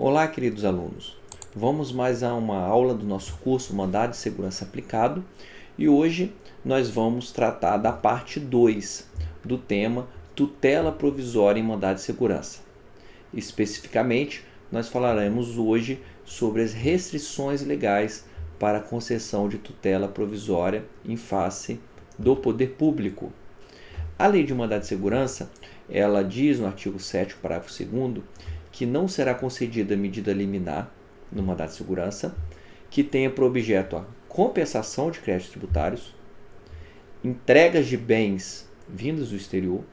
Olá, queridos alunos. Vamos mais a uma aula do nosso curso Mandado de Segurança Aplicado e hoje nós vamos tratar da parte 2 do tema Tutela Provisória em Mandado de Segurança. Especificamente, nós falaremos hoje sobre as restrições legais para a concessão de tutela provisória em face do poder público. A Lei de Mandado de Segurança, ela diz no artigo 7º, parágrafo 2º, que não será concedida medida liminar no mandado de segurança que tenha por objeto a compensação de créditos tributários, entregas de bens vindos do exterior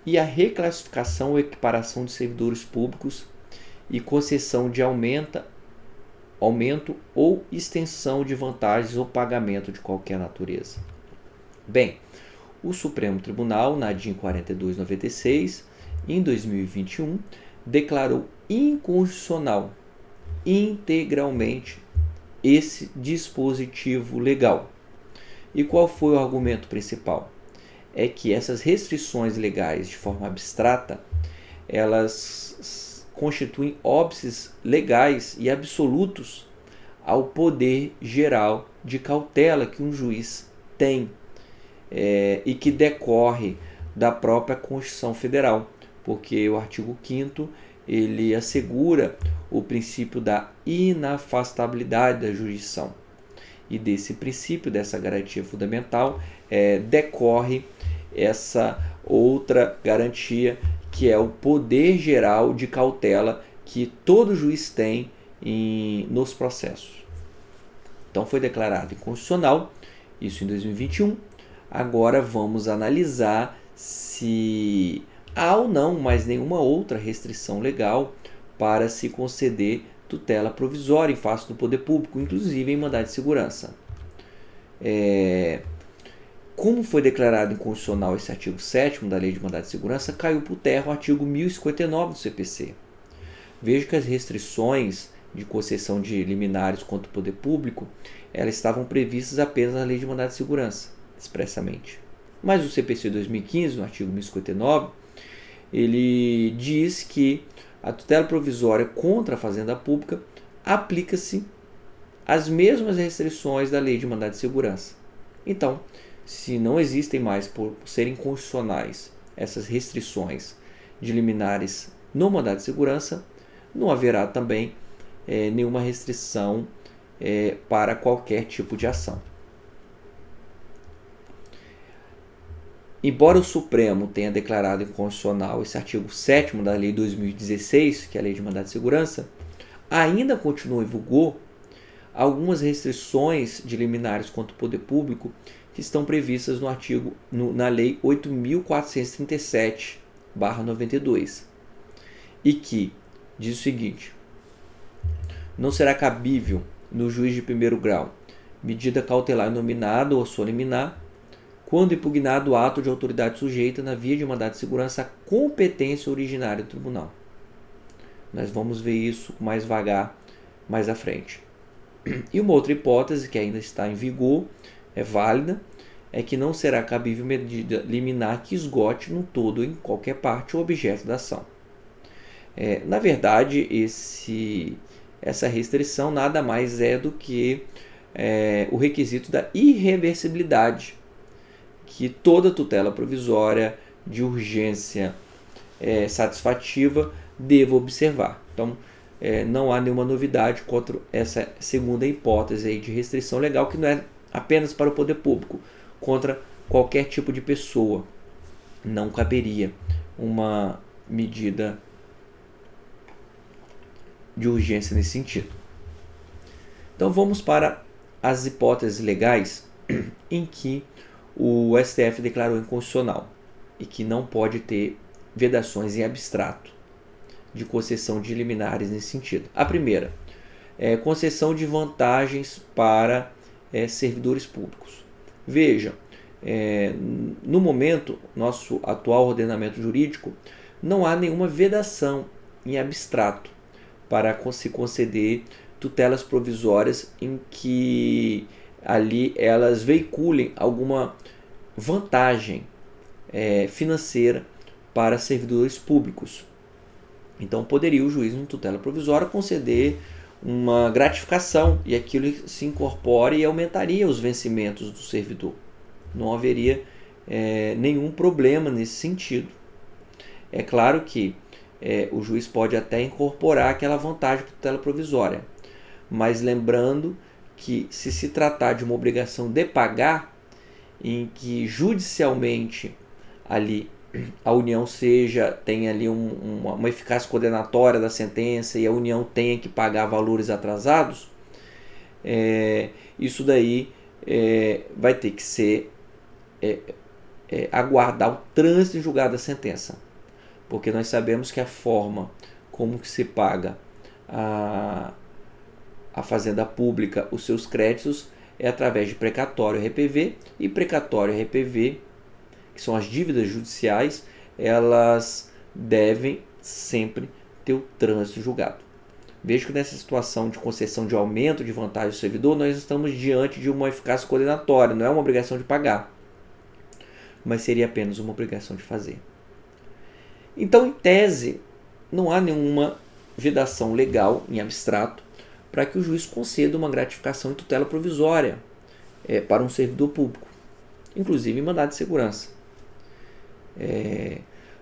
e a reclassificação ou equiparação de servidores públicos e concessão de aumento ou extensão de vantagens ou pagamento de qualquer natureza. Bem, o Supremo Tribunal, na DIN 4296, em 2021, declarou inconstitucional integralmente esse dispositivo legal. E qual foi o argumento principal? É que essas restrições legais de forma abstrata, elas constituem óbices legais e absolutos ao poder geral de cautela que um juiz tem e que decorre da própria Constituição Federal, porque o artigo 5º ele assegura o princípio da inafastabilidade da jurisdição. E desse princípio, dessa garantia fundamental, decorre essa outra garantia, que é o poder geral de cautela que todo juiz tem nos processos. Então foi declarado inconstitucional, isso em 2021. Agora vamos analisar se há ou não mais nenhuma outra restrição legal para se conceder tutela provisória em face do poder público, inclusive em mandado de segurança. Como foi declarado inconstitucional esse artigo 7º da Lei de Mandado de Segurança, caiu por terra o artigo 1059 do CPC. Veja que as restrições de concessão de liminares contra o poder público, elas estavam previstas apenas na Lei de Mandado de Segurança, expressamente. Mas o CPC 2015, no artigo 1059, ele diz que a tutela provisória contra a fazenda pública aplica-se às mesmas restrições da Lei de Mandado de Segurança. Então, se não existem mais, por serem constitucionais, essas restrições de liminares no mandado de segurança, não haverá também nenhuma restrição para qualquer tipo de ação. Embora o Supremo tenha declarado inconstitucional esse artigo 7º da Lei 2016, que é a Lei de Mandado de Segurança, ainda continua em vigor algumas restrições de liminares contra o poder público que estão previstas na Lei 8.437/92, e que diz o seguinte: não será cabível no juiz de primeiro grau medida cautelar inominada ou sua liminar quando impugnado o ato de autoridade sujeita na via de mandado de segurança à competência originária do tribunal. Nós vamos ver isso mais vagar mais à frente. E uma outra hipótese que ainda está em vigor, é válida, é que não será cabível medida liminar que esgote no todo ou em qualquer parte o objeto da ação. Na verdade, essa restrição nada mais é do que o requisito da irreversibilidade que toda tutela provisória de urgência satisfativa deva observar. Então, não há nenhuma novidade contra essa segunda hipótese aí de restrição legal, que não é apenas para o poder público, contra qualquer tipo de pessoa. Não caberia uma medida de urgência nesse sentido. Então vamos para as hipóteses legais em que o STF declarou inconstitucional e que não pode ter vedações em abstrato de concessão de liminares nesse sentido. A primeira é concessão de vantagens para servidores públicos. Veja, no momento, nosso atual ordenamento jurídico, não há nenhuma vedação em abstrato para se conceder tutelas provisórias em que ali elas veiculem alguma vantagem financeira para servidores públicos. Então poderia o juiz em tutela provisória conceder uma gratificação e aquilo se incorpore e aumentaria os vencimentos do servidor. Não haveria nenhum problema nesse sentido. É claro que o juiz pode até incorporar aquela vantagem para tutela provisória, mas lembrando que se tratar de uma obrigação de pagar, em que judicialmente ali a União tenha ali uma eficácia condenatória da sentença e a União tenha que pagar valores atrasados, isso daí vai ter que ser aguardar o trânsito em julgado da sentença, porque nós sabemos que a forma como que se paga a Fazenda Pública os seus créditos é através de precatório RPV, e precatório RPV, que são as dívidas judiciais, elas devem sempre ter o trânsito julgado. Veja que nessa situação de concessão de aumento de vantagem do servidor, nós estamos diante de uma eficácia condenatória, não é uma obrigação de pagar, mas seria apenas uma obrigação de fazer. Então, em tese, não há nenhuma vedação legal em abstrato para que o juiz conceda uma gratificação em tutela provisória para um servidor público, inclusive em mandado de segurança.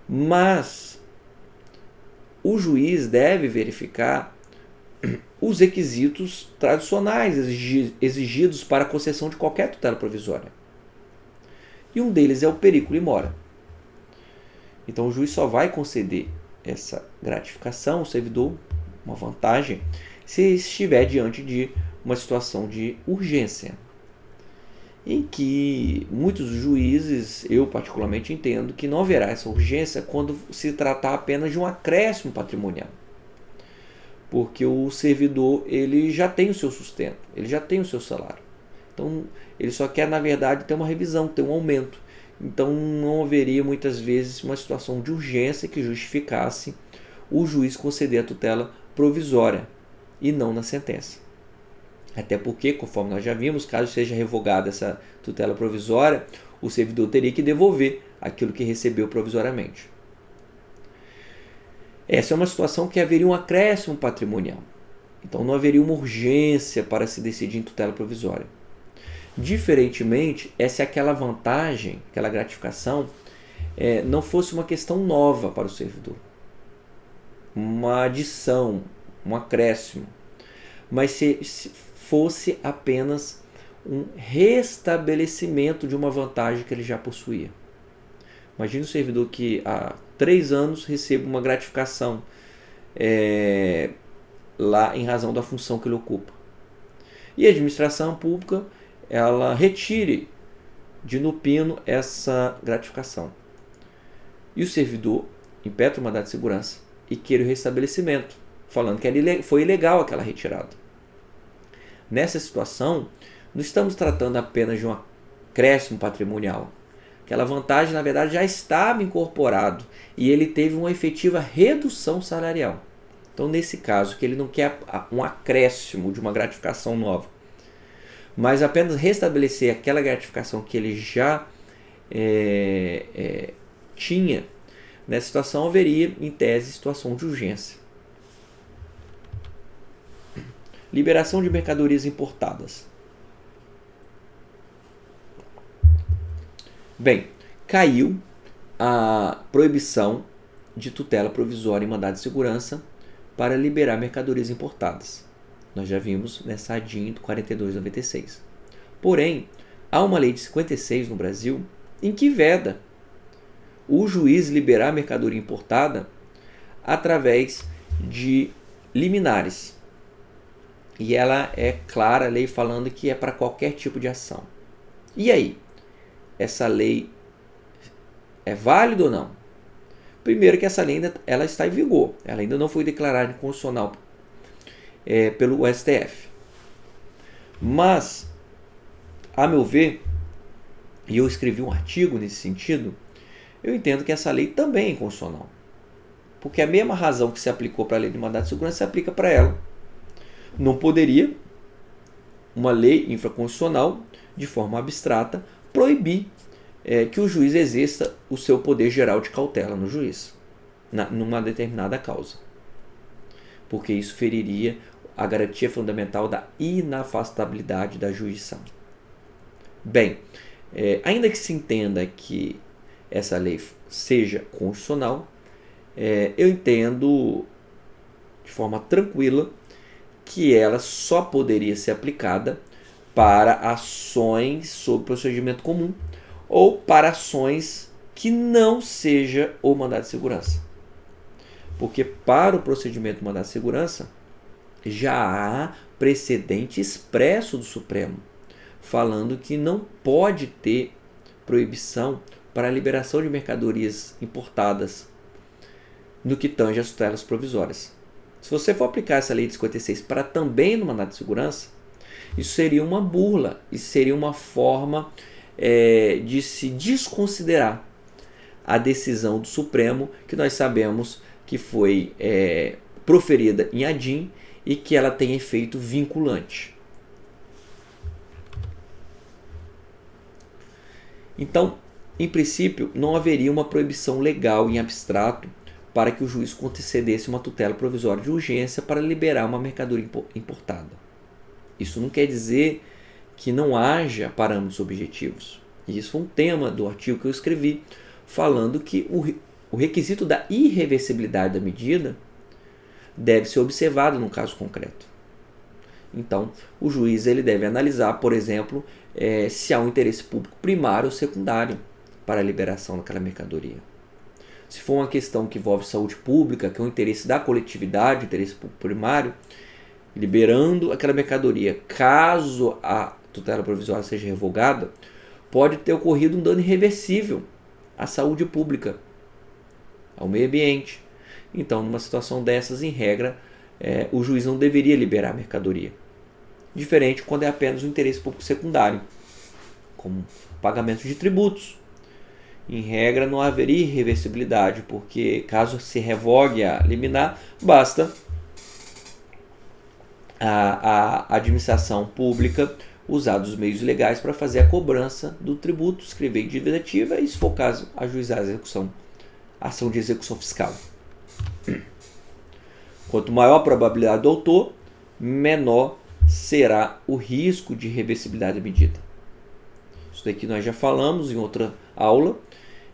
Mas o juiz deve verificar os requisitos tradicionais exigidos para a concessão de qualquer tutela provisória. E um deles é o periculo in mora. Então o juiz só vai conceder essa gratificação ao servidor, uma vantagem, se estiver diante de uma situação de urgência, em que muitos juízes, eu particularmente entendo, que não haverá essa urgência quando se tratar apenas de um acréscimo patrimonial. Porque o servidor ele já tem o seu sustento, ele já tem o seu salário. Então ele só quer, na verdade, ter uma revisão, ter um aumento. Então não haveria muitas vezes uma situação de urgência que justificasse o juiz conceder a tutela provisória e não na sentença. Até porque, conforme nós já vimos, caso seja revogada essa tutela provisória, o servidor teria que devolver aquilo que recebeu provisoriamente. Essa é uma situação que haveria um acréscimo patrimonial. Então não haveria uma urgência para se decidir em tutela provisória. Diferentemente, se aquela vantagem, aquela gratificação, não fosse uma questão nova para o servidor, uma adição, um acréscimo, mas se fosse apenas um restabelecimento de uma vantagem que ele já possuía. Imagine um servidor que há 3 anos recebe uma gratificação lá em razão da função que ele ocupa. E a administração pública ela retire de no pino essa gratificação. E o servidor impetra o mandado de segurança e queira o restabelecimento, falando que foi ilegal aquela retirada. Nessa situação, não estamos tratando apenas de um acréscimo patrimonial. Aquela vantagem, na verdade, já estava incorporado e ele teve uma efetiva redução salarial. Então, nesse caso, que ele não quer um acréscimo de uma gratificação nova, mas apenas restabelecer aquela gratificação que ele já tinha, nessa situação haveria, em tese, situação de urgência. Liberação de mercadorias importadas. Bem, caiu a proibição de tutela provisória em mandado de segurança para liberar mercadorias importadas. Nós já vimos nessa ADIM 4296. Porém, há uma lei de 56 no Brasil em que veda o juiz liberar mercadoria importada através de liminares. E ela é clara, a lei falando que é para qualquer tipo de ação. E aí? Essa lei é válida ou não? Primeiro que essa lei ela está em vigor. Ela ainda não foi declarada inconstitucional pelo STF. Mas, a meu ver, e eu escrevi um artigo nesse sentido, eu entendo que essa lei também é inconstitucional. Porque a mesma razão que se aplicou para a lei de mandado de segurança se aplica para ela. Não poderia uma lei infraconstitucional, de forma abstrata, proibir que o juiz exerça o seu poder geral de cautela no juiz, numa determinada causa. porque isso feriria a garantia fundamental da inafastabilidade da jurisdição. Bem, ainda que se entenda que essa lei seja constitucional, eu entendo de forma tranquila que ela só poderia ser aplicada para ações sob procedimento comum ou para ações que não seja o mandado de segurança. Porque para o procedimento de mandado de segurança já há precedente expresso do Supremo falando que não pode ter proibição para a liberação de mercadorias importadas no que tange às tutelas provisórias. Se você for aplicar essa lei de 56 para também no mandado de segurança, isso seria uma burla, isso seria uma forma de se desconsiderar a decisão do Supremo, que nós sabemos que foi proferida em ADIM e que ela tem efeito vinculante. Então, em princípio, não haveria uma proibição legal em abstrato para que o juiz concedesse uma tutela provisória de urgência para liberar uma mercadoria importada. Isso não quer dizer que não haja parâmetros objetivos. E isso foi um tema do artigo que eu escrevi, falando que o requisito da irreversibilidade da medida deve ser observado no caso concreto. Então, o juiz ele deve analisar, por exemplo, se há um interesse público primário ou secundário para a liberação daquela mercadoria. Se for uma questão que envolve saúde pública, que é um interesse da coletividade, interesse público primário, liberando aquela mercadoria, caso a tutela provisória seja revogada, pode ter ocorrido um dano irreversível à saúde pública, ao meio ambiente. Então, numa situação dessas, em regra, o juiz não deveria liberar a mercadoria. Diferente quando é apenas um interesse público secundário, como pagamento de tributos. Em regra, não haveria irreversibilidade, porque caso se revogue a liminar, basta a administração pública usar dos meios legais para fazer a cobrança do tributo, escrever dívida ativa e, se for o caso, ajuizar a ação de execução fiscal. Quanto maior a probabilidade do autor, menor será o risco de reversibilidade da medida. Isso daqui nós já falamos em outra aula,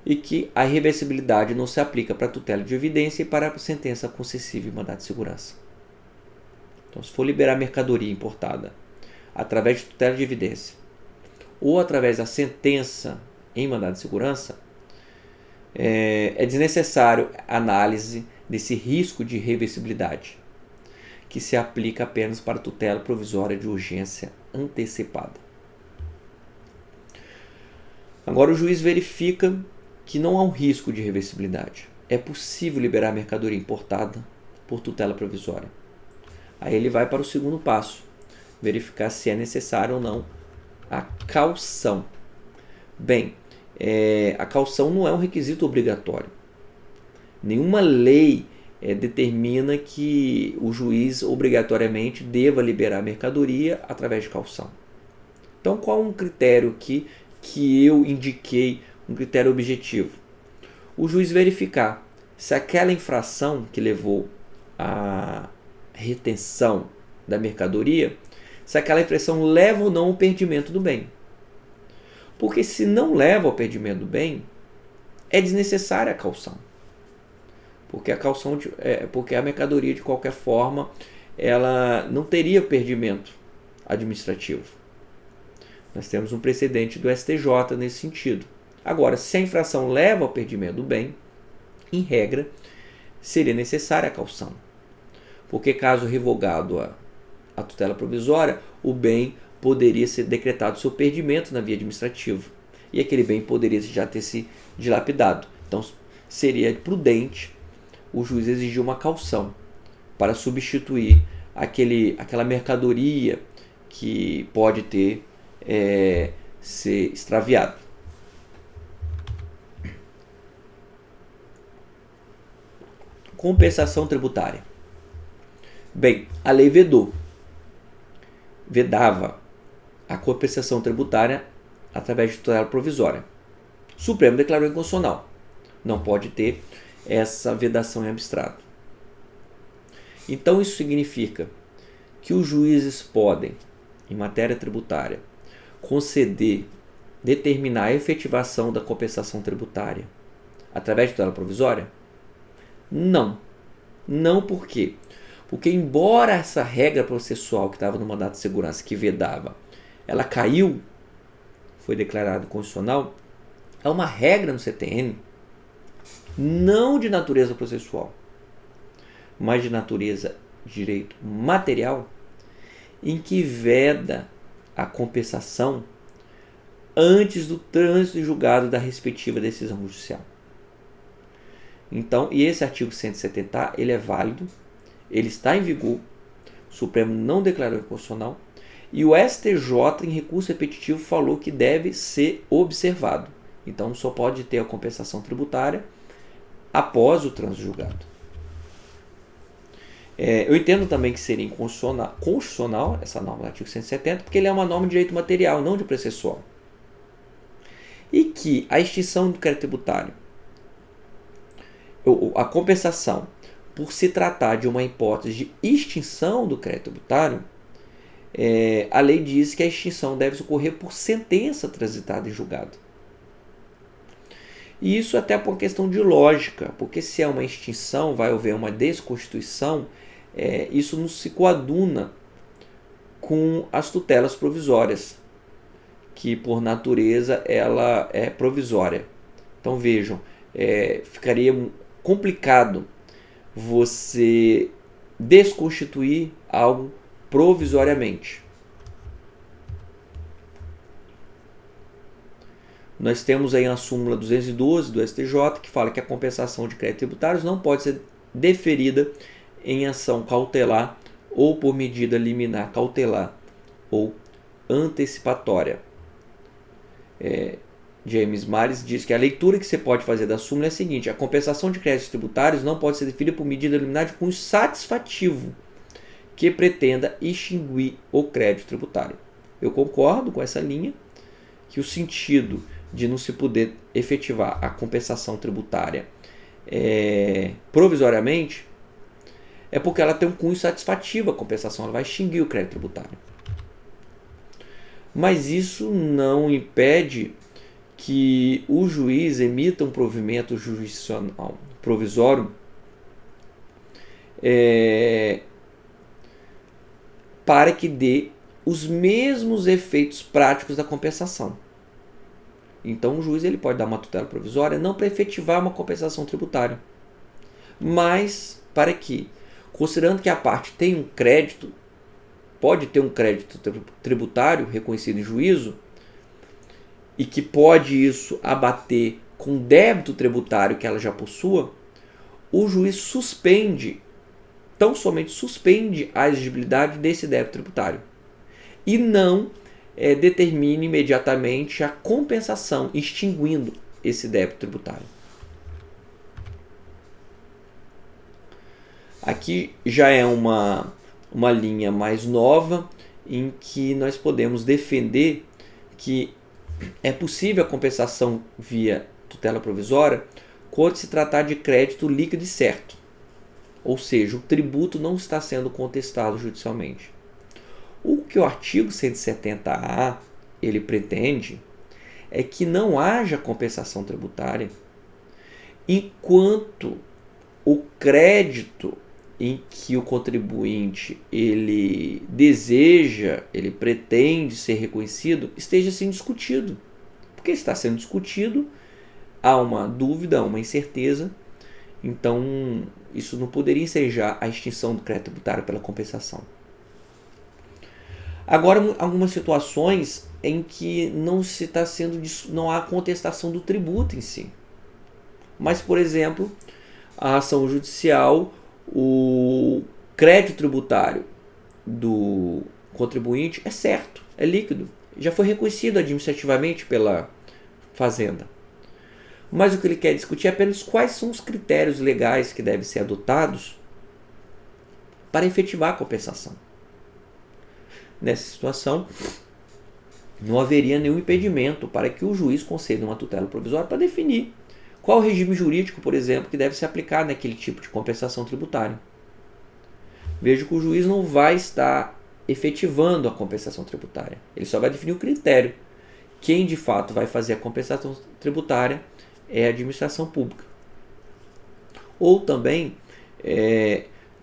e que a irreversibilidade não se aplica para a tutela de evidência e para a sentença concessiva e mandado de segurança. Então, se for liberar mercadoria importada através de tutela de evidência ou através da sentença em mandado de segurança, é desnecessário a análise desse risco de reversibilidade, que se aplica apenas para a tutela provisória de urgência antecipada. Agora o juiz verifica que não há um risco de reversibilidade. É possível liberar mercadoria importada por tutela provisória. Aí ele vai para o segundo passo, verificar se é necessário ou não a caução. Bem, a caução não é um requisito obrigatório. Nenhuma lei determina que o juiz obrigatoriamente deva liberar a mercadoria através de caução. Então, qual um critério que eu indiquei, um critério objetivo? O juiz verificar se aquela infração que levou à retenção da mercadoria, se aquela infração leva ou não ao perdimento do bem. Porque se não leva ao perdimento do bem, é desnecessária a caução. Porque a mercadoria, de qualquer forma, ela não teria perdimento administrativo. Nós temos um precedente do STJ nesse sentido. Agora, se a infração leva ao perdimento do bem, em regra, seria necessária a caução. Porque caso revogado a tutela provisória, o bem poderia ser decretado seu perdimento na via administrativa. E aquele bem poderia já ter se dilapidado. Então, seria prudente o juiz exigir uma caução para substituir aquela mercadoria que pode ter ser extraviado. Compensação tributária. Bem, a lei vedava a compensação tributária através de tutela provisória. O Supremo declarou inconstitucional. Não pode ter essa vedação em abstrato. Então isso significa que os juízes podem, em matéria tributária, determinar a efetivação da compensação tributária através de tutela provisória? Não. Não por quê? Porque embora essa regra processual que estava no mandato de segurança que vedava, ela caiu, foi declarado constitucional, é uma regra no CTN, não de natureza processual, mas de natureza de direito material, em que veda a compensação antes do trânsito julgado da respectiva decisão judicial. Então, e esse artigo 170A, ele é válido, ele está em vigor, o Supremo não declarou inconstitucional, e o STJ, em recurso repetitivo, falou que deve ser observado. Então, só pode ter a compensação tributária após o trânsito julgado. Eu entendo também que seria constitucional essa norma do artigo 170, porque ele é uma norma de direito material, não de processual. E que a extinção do crédito tributário, a compensação, por se tratar de uma hipótese de extinção do crédito tributário, a lei diz que a extinção deve ocorrer por sentença transitada em julgado. E isso até por uma questão de lógica, porque se é uma extinção, vai haver uma desconstituição, isso não se coaduna com as tutelas provisórias, que por natureza ela é provisória. Então vejam, ficaria complicado você desconstituir algo provisoriamente. Nós temos aí a súmula 212 do STJ, que fala que a compensação de créditos tributários não pode ser deferida em ação cautelar ou por medida liminar cautelar ou antecipatória. James Mares diz que a leitura que você pode fazer da súmula é a seguinte: a compensação de créditos tributários não pode ser deferida por medida liminar de cunho satisfativo que pretenda extinguir o crédito tributário. Eu concordo com essa linha, que o sentido de não se poder efetivar a compensação tributária provisoriamente é porque ela tem um cunho satisfativo, a compensação ela vai extinguir o crédito tributário. Mas isso não impede que o juiz emita um provimento jurisdicional provisório para que dê os mesmos efeitos práticos da compensação. Então o juiz ele pode dar uma tutela provisória não para efetivar uma compensação tributária, mas para que, considerando que a parte tem um crédito, pode ter um crédito tributário reconhecido em juízo, e que pode isso abater com débito tributário que ela já possua, o juiz tão somente suspende a exigibilidade desse débito tributário e não determina imediatamente a compensação, extinguindo esse débito tributário. Aqui já é uma linha mais nova em que nós podemos defender que é possível a compensação via tutela provisória quando se tratar de crédito líquido e certo, ou seja, o tributo não está sendo contestado judicialmente. O que o artigo 170A ele pretende é que não haja compensação tributária enquanto o crédito em que o contribuinte ele deseja, ele pretende ser reconhecido, esteja sendo discutido. Porque está sendo discutido, há uma dúvida, há uma incerteza, então isso não poderia ensejar a extinção do crédito tributário pela compensação. Agora, algumas situações em que não há contestação do tributo em si. Mas, por exemplo, a ação judicial, o crédito tributário do contribuinte é certo, é líquido, já foi reconhecido administrativamente pela Fazenda. Mas o que ele quer discutir é apenas quais são os critérios legais que devem ser adotados para efetivar a compensação. Nessa situação, não haveria nenhum impedimento para que o juiz conceda uma tutela provisória para definir qual o regime jurídico, por exemplo, que deve se aplicar naquele tipo de compensação tributária. veja que o juiz não vai estar efetivando a compensação tributária. Ele só vai definir o critério. Quem de fato vai fazer a compensação tributária é a administração pública. Ou também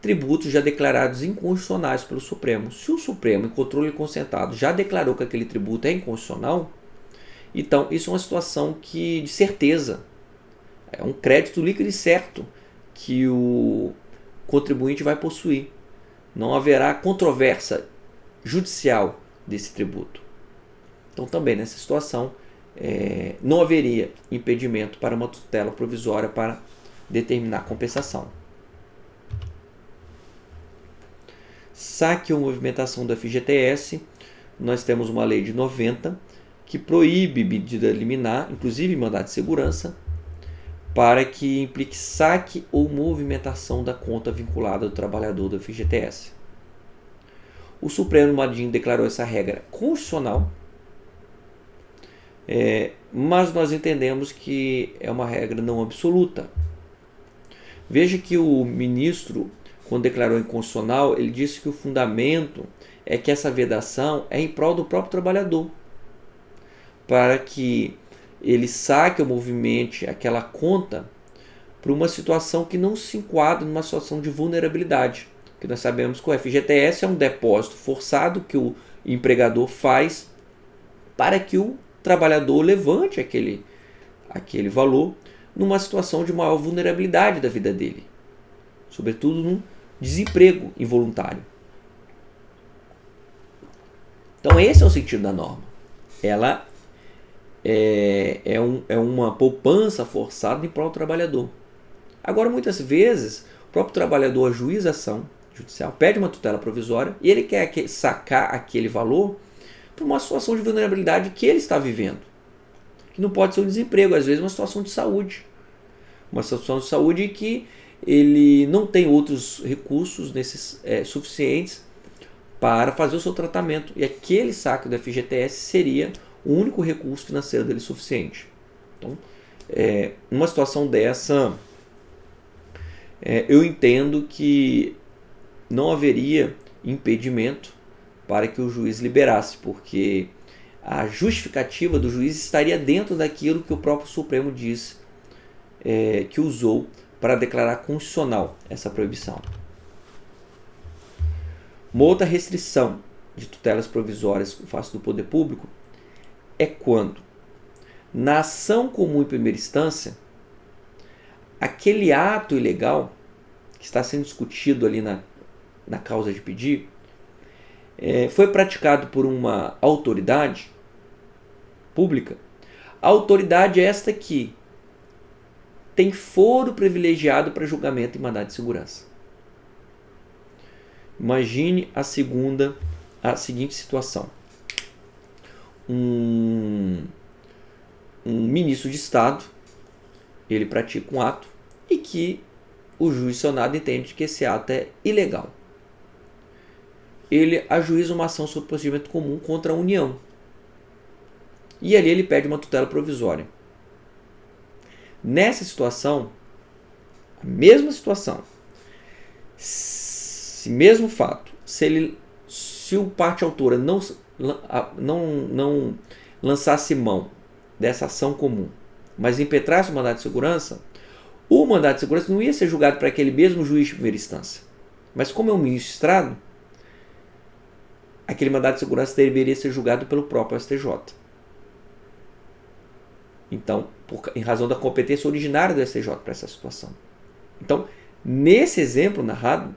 tributos já declarados inconstitucionais pelo Supremo. Se o Supremo, em controle concentrado, já declarou que aquele tributo é inconstitucional, então isso é uma situação que, de certeza, é um crédito líquido e certo que o contribuinte vai possuir. Não haverá controvérsia judicial desse tributo. Então também nessa situação não haveria impedimento para uma tutela provisória para determinar a compensação. Saque ou movimentação do FGTS, nós temos uma lei de 90 que proíbe medida liminar, inclusive mandado de segurança, para que implique saque ou movimentação da conta vinculada do trabalhador do FGTS. O Supremo Madinho declarou essa regra constitucional, mas nós entendemos que é uma regra não absoluta. Veja que o ministro, quando declarou inconstitucional, ele disse que o fundamento é que essa vedação é em prol do próprio trabalhador, para que ele saque ou movimente aquela conta para uma situação que não se enquadra numa situação de vulnerabilidade. Porque nós sabemos que o FGTS é um depósito forçado que o empregador faz para que o trabalhador levante aquele valor numa situação de maior vulnerabilidade da vida dele, sobretudo num desemprego involuntário. Então esse é o sentido da norma. Ela é uma poupança forçada em prol do trabalhador. Agora, muitas vezes, o próprio trabalhador ajuiza a ação judicial, pede uma tutela provisória e ele quer sacar aquele valor para uma situação de vulnerabilidade que ele está vivendo. Que não pode ser um desemprego, às vezes uma situação de saúde. Uma situação de saúde que ele não tem outros recursos suficientes para fazer o seu tratamento. E aquele saque do FGTS seria o único recurso financeiro dele suficiente. Então, numa situação dessa, eu entendo que não haveria impedimento para que o juiz liberasse, porque a justificativa do juiz estaria dentro daquilo que o próprio Supremo disse que usou para declarar constitucional essa proibição. Uma outra restrição de tutelas provisórias face do poder público é quando, na ação comum em primeira instância, aquele ato ilegal que está sendo discutido ali na causa de pedir foi praticado por uma autoridade pública. A autoridade é esta que tem foro privilegiado para julgamento em mandado de segurança. Imagine a seguinte situação. Um ministro de Estado, ele pratica um ato e que o juiz senado entende que esse ato é ilegal. Ele ajuiza uma ação sob procedimento comum contra a União. E ali ele pede uma tutela provisória. Nessa situação, a mesma situação, mesmo fato, se o parte autora não lançasse mão dessa ação comum, mas impetrasse o mandado de segurança, o mandado de segurança não ia ser julgado para aquele mesmo juiz de primeira instância. Mas como é um ministro de Estado, aquele mandado de segurança deveria ser julgado pelo próprio STJ. Então, em razão da competência originária do STJ para essa situação. Então, nesse exemplo narrado,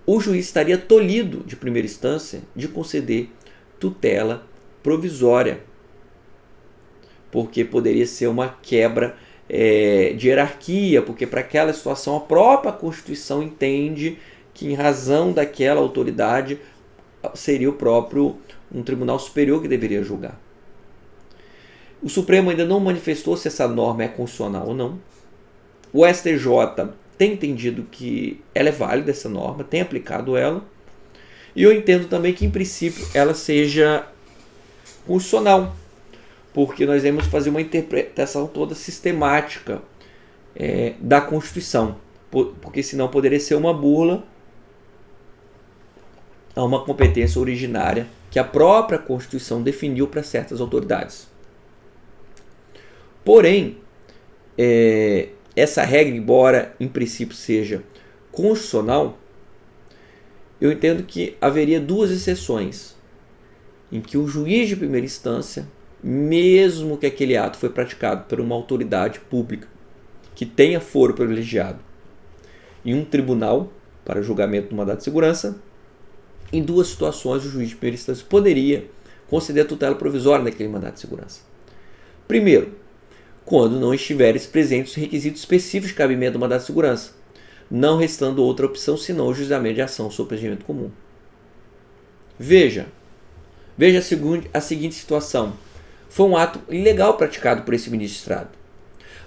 o juiz estaria tolhido de primeira instância de conceder tutela provisória, porque poderia ser uma quebra de hierarquia, porque para aquela situação a própria Constituição entende que em razão daquela autoridade seria o próprio um tribunal superior que deveria julgar. O Supremo ainda não manifestou se essa norma é constitucional ou não. O STJ tem entendido que ela é válida, essa norma, tem aplicado ela. E eu entendo também que, em princípio, ela seja constitucional, porque nós devemos fazer uma interpretação toda sistemática da Constituição, porque senão poderia ser uma burla a uma competência originária que a própria Constituição definiu para certas autoridades. Porém, essa regra, embora em princípio seja constitucional, eu entendo que haveria duas exceções em que o juiz de primeira instância, mesmo que aquele ato foi praticado por uma autoridade pública que tenha foro privilegiado em um tribunal para julgamento do mandado de segurança, em duas situações o juiz de primeira instância poderia conceder a tutela provisória naquele mandado de segurança. Primeiro, quando não estiveres presentes os requisitos específicos de cabimento do mandado de segurança, não restando outra opção senão o juizamento de ação sob procedimento comum. Veja a seguinte situação. Foi um ato ilegal praticado por esse magistrado,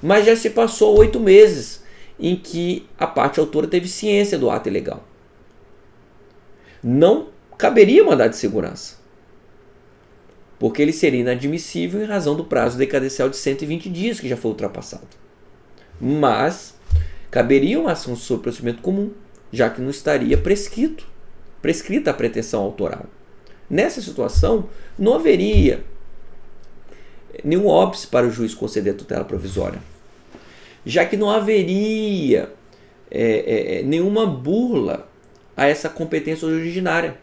mas já se passou 8 meses em que a parte autora teve ciência do ato ilegal. Não caberia mandado de segurança, porque ele seria inadmissível em razão do prazo decadencial de 120 dias que já foi ultrapassado. Mas caberia uma ação sob procedimento comum, já que não estaria prescrita a pretensão autoral. Nessa situação, não haveria nenhum óbice para o juiz conceder a tutela provisória, já que não haveria nenhuma burla a essa competência originária,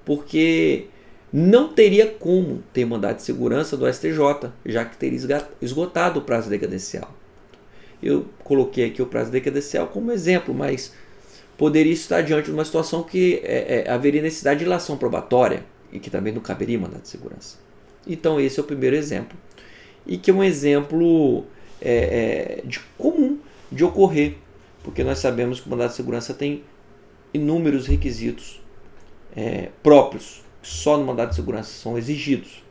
porque não teria como ter mandado de segurança do STJ, já que teria esgotado o prazo decadencial. Eu coloquei aqui o prazo decadencial como exemplo, mas poderia estar diante de uma situação que haveria necessidade de ilação probatória e que também não caberia mandado de segurança. Então esse é o primeiro exemplo, e que é um exemplo de comum de ocorrer, porque nós sabemos que o mandado de segurança tem inúmeros requisitos próprios, que só no mandado de segurança são exigidos.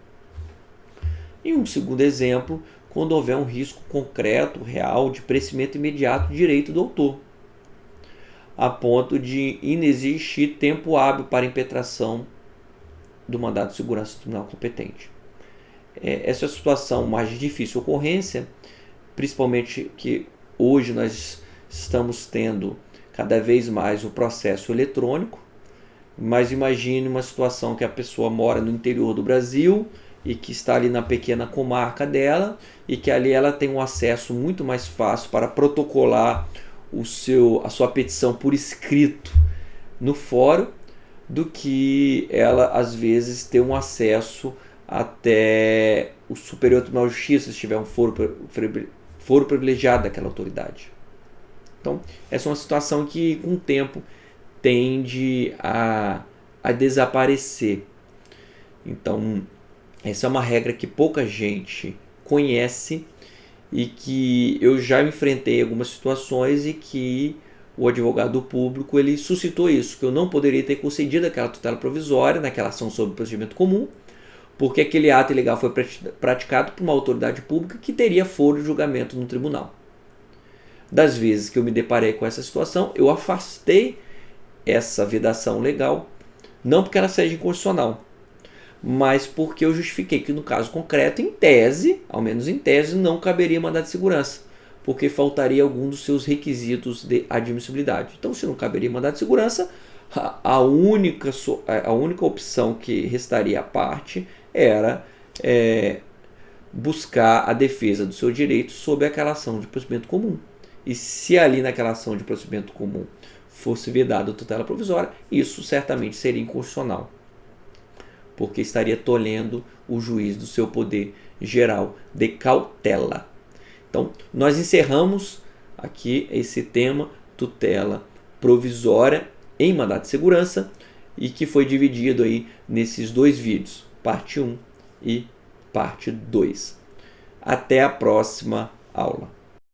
E um segundo exemplo, quando houver um risco concreto, real, de perecimento imediato do direito do autor, a ponto de inexistir tempo hábil para impetração do mandado de segurança do tribunal competente. Essa é a situação mais de difícil ocorrência, principalmente que hoje nós estamos tendo cada vez mais o processo eletrônico, mas imagine uma situação que a pessoa mora no interior do Brasil e que está ali na pequena comarca dela e que ali ela tem um acesso muito mais fácil para protocolar a sua petição por escrito no fórum, do que ela às vezes ter um acesso até o Superior Tribunal de Justiça se tiver um foro privilegiado daquela autoridade. Então, essa é uma situação que com o tempo tende a desaparecer. Então, essa é uma regra que pouca gente conhece e que eu já enfrentei em algumas situações e que o advogado público ele suscitou isso, que eu não poderia ter concedido aquela tutela provisória naquela ação sob procedimento comum, porque aquele ato ilegal foi praticado por uma autoridade pública que teria foro de julgamento no tribunal. Das vezes que eu me deparei com essa situação, eu afastei essa vedação legal, não porque ela seja inconstitucional, mas porque eu justifiquei que no caso concreto, em tese, ao menos em tese, não caberia mandado de segurança, porque faltaria algum dos seus requisitos de admissibilidade. Então, se não caberia mandado de segurança, a única opção que restaria à parte era buscar a defesa do seu direito sob aquela ação de procedimento comum. E se ali naquela ação de procedimento comum fosse vedada a tutela provisória, isso certamente seria inconstitucional, porque estaria tolhendo o juiz do seu poder geral de cautela. Então, nós encerramos aqui esse tema tutela provisória em mandado de segurança e que foi dividido aí nesses 2 vídeos, parte 1 e parte 2. Até a próxima aula.